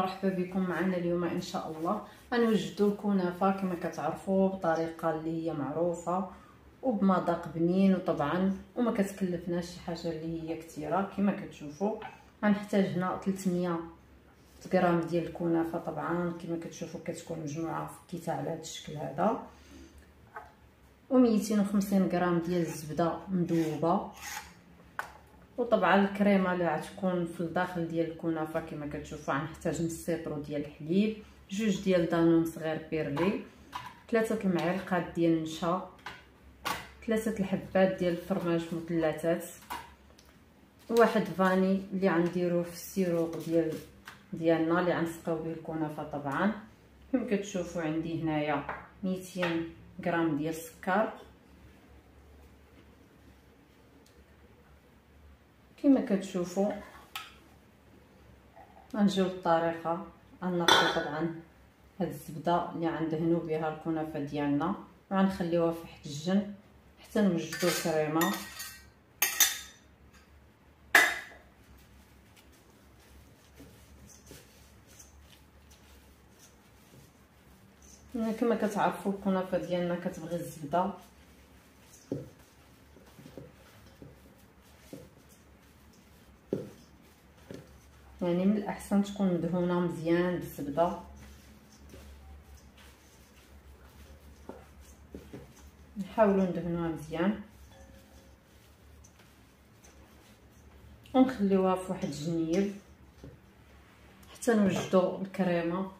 ومرحبا بكم معنا اليوم ان شاء الله. غنوجدوا الكنافه كما كتعرفوا بطريقه اللي هي معروفه وبمذاق بنين، وطبعا وما كتكلفناش شي حاجه اللي هي كثيره. كما كتشوفوا غنحتاج هنا 300 غرام ديال الكنافه. طبعا كما كتشوفوا كتكون مجموعه في كيسه على هذا الشكل هذا، و250 غرام ديال الزبده مذوبه. وطبعا الكريمه اللي غتكون في الداخل ديال الكنافه كما كتشوفوا غنحتاج نص لتر ديال الحليب، 2 ديال دانون صغير بيرلي، 3 المعالق ديال النشا، 3 الحبات ديال الفرماج مثلثات، واحد فاني اللي غنديروه في السيروق ديالنا اللي غنسقيو به الكنافه. طبعا كما كتشوفوا عندي هنايا 200 غرام ديال السكر. كما كتشوفوا غنجيو للطريقه، غنقطعوا طبعا هاد الزبده اللي غندهنوا بها الكنافه ديالنا وغنخليوها في واحد الجنب حتى نوجدوا الكريمه. كما كتعرفوا الكنافه ديالنا كتبغي الزبده، يعني من الاحسن تكون مدهونه مزيان بالزبده. نحاولوا ندهنوها مزيان ونخليوها في واحد الجنيب حتى نوجدوا الكريمه.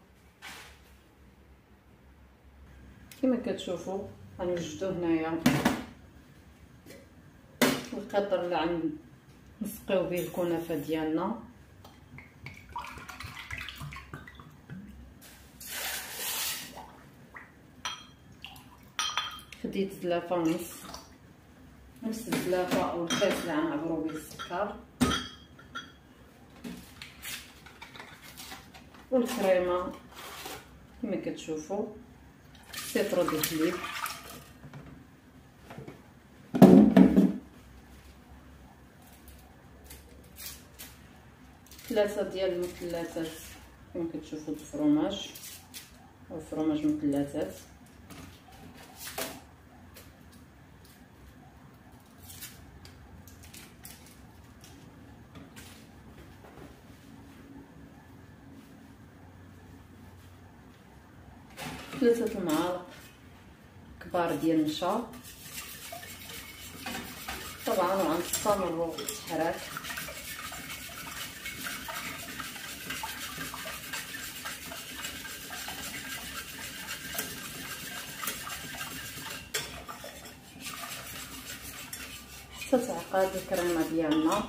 كما كتشوفوا غنوجدوا هنايا القطر اللي غنسقيو به الكنافه ديالنا. خديت زلافه ونص، نفس الزلافه او الكاس اللي غنعبروا به السكر، والكريمه كما كتشوفوا لتر ديال الحليب، ثلاثه ديال المثلثات كما كتشوفوا الفرماج او فرماج مثلثات، ثلاثه المعالق كبار ديال النشا. طبعا غنستمروا بالتحراك. حتى تعقد الكريمه ديالنا.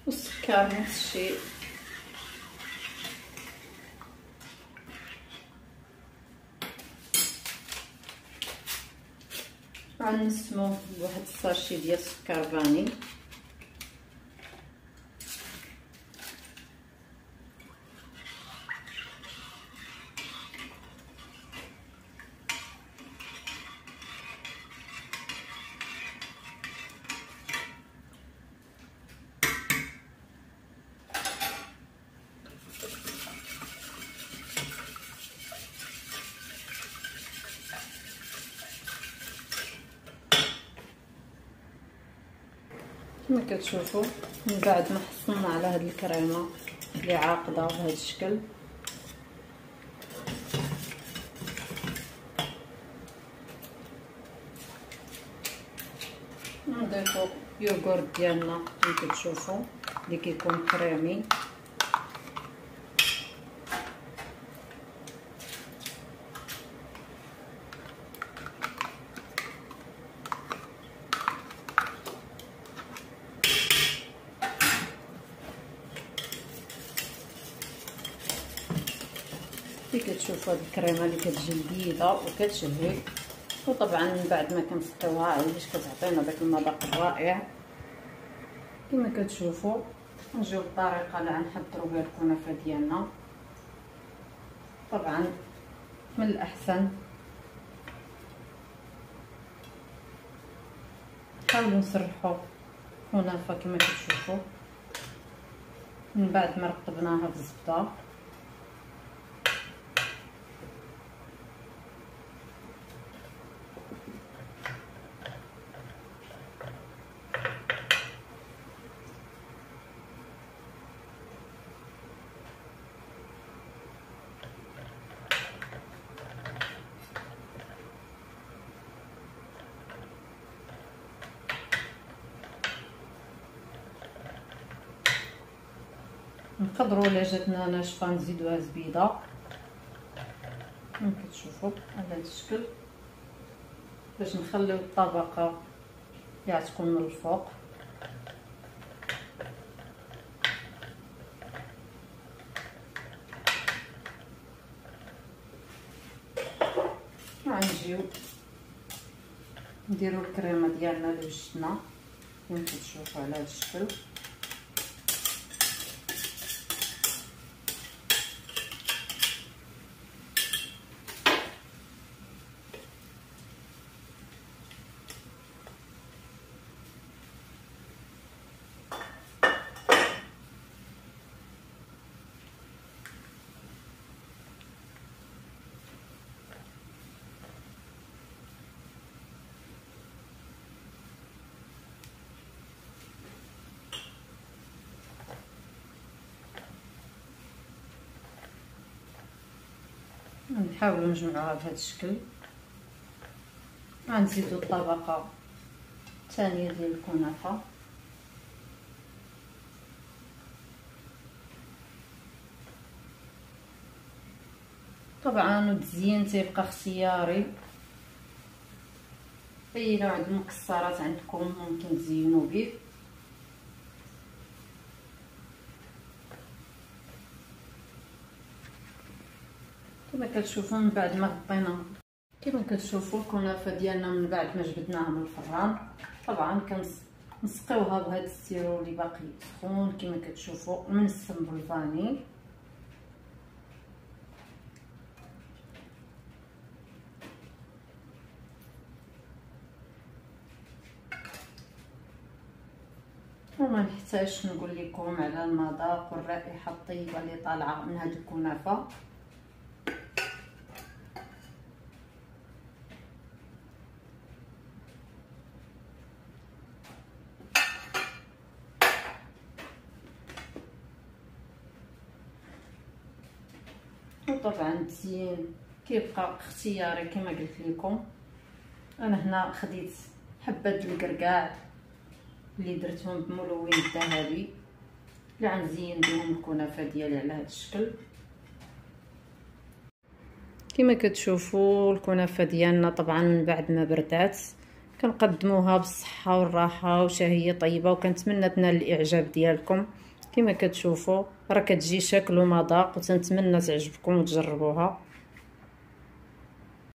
والسكر نفس الشيء. غنسمو بواحد الساشي ديال السكر فاني. كما كتشوفوا من بعد ما حصلنا على هاد الكريمه اللي عاقده بهذا الشكل، نضيفوا يوغورت ديالنا كما كتشوفوا اللي كيكون كريمي. كي كتشوفوا هاد الكريمه اللي كتجي لذيذه وكتشهي، وطبعا من بعد ما كنسقيوها علاش كتعطينا داك المذاق الرائع. كما كتشوفوا نجيو بالطريقه اللي غنحضروا بها الكنافه ديالنا. طبعا من الاحسن نحاولوا نسرحوا كنافه كما كتشوفوا من بعد ما رطبناها بالزبده. نقدروا الا جاتنا ناشفه نزيدوها زبيده كما كتشوفوا على هذا الشكل، باش نخليو الطبقه اللي غتكون من الفوق. غنجيو نديرو الكريمه ديالنا لوجدنا كما كتشوفوا على هذا الشكل. نحاولوا نجمعوها بهذا الشكل. غنزيدو الطبقه الثانيه ديال الكنافه. طبعا التزيين تيبقى اختياري، اي نوع د المكسرات عندكم ممكن تزينوا به. كما كتشوفوا من بعد ما غطينا، كما كتشوفوا الكنافه ديالنا من بعد ما جبدناها من الفران، طبعا كنسقيوها بهذا السيرو اللي باقي سخون كما كتشوفوا منسم بالفاني. وما نحتاجش نقول لكم على المذاق والرائحه الطيبه اللي طالعه من هذه الكنافه. وطبعا التزيين كيبقى اختياري كما قلت لكم. انا هنا خديت حبه الكركاع اللي درتهم بملون ذهبي اللي غنزين بهم الكنافه ديالي على هذا الشكل. كما كتشوفوا الكنافه ديالنا طبعا من بعد ما بردات كنقدموها بالصحه والراحه وشهيه طيبه، وكنتمنى تنال الاعجاب ديالكم. كما كتشوفوا راه كتجي شكل ومذاق، وتنتمنى تعجبكم وتجربوها.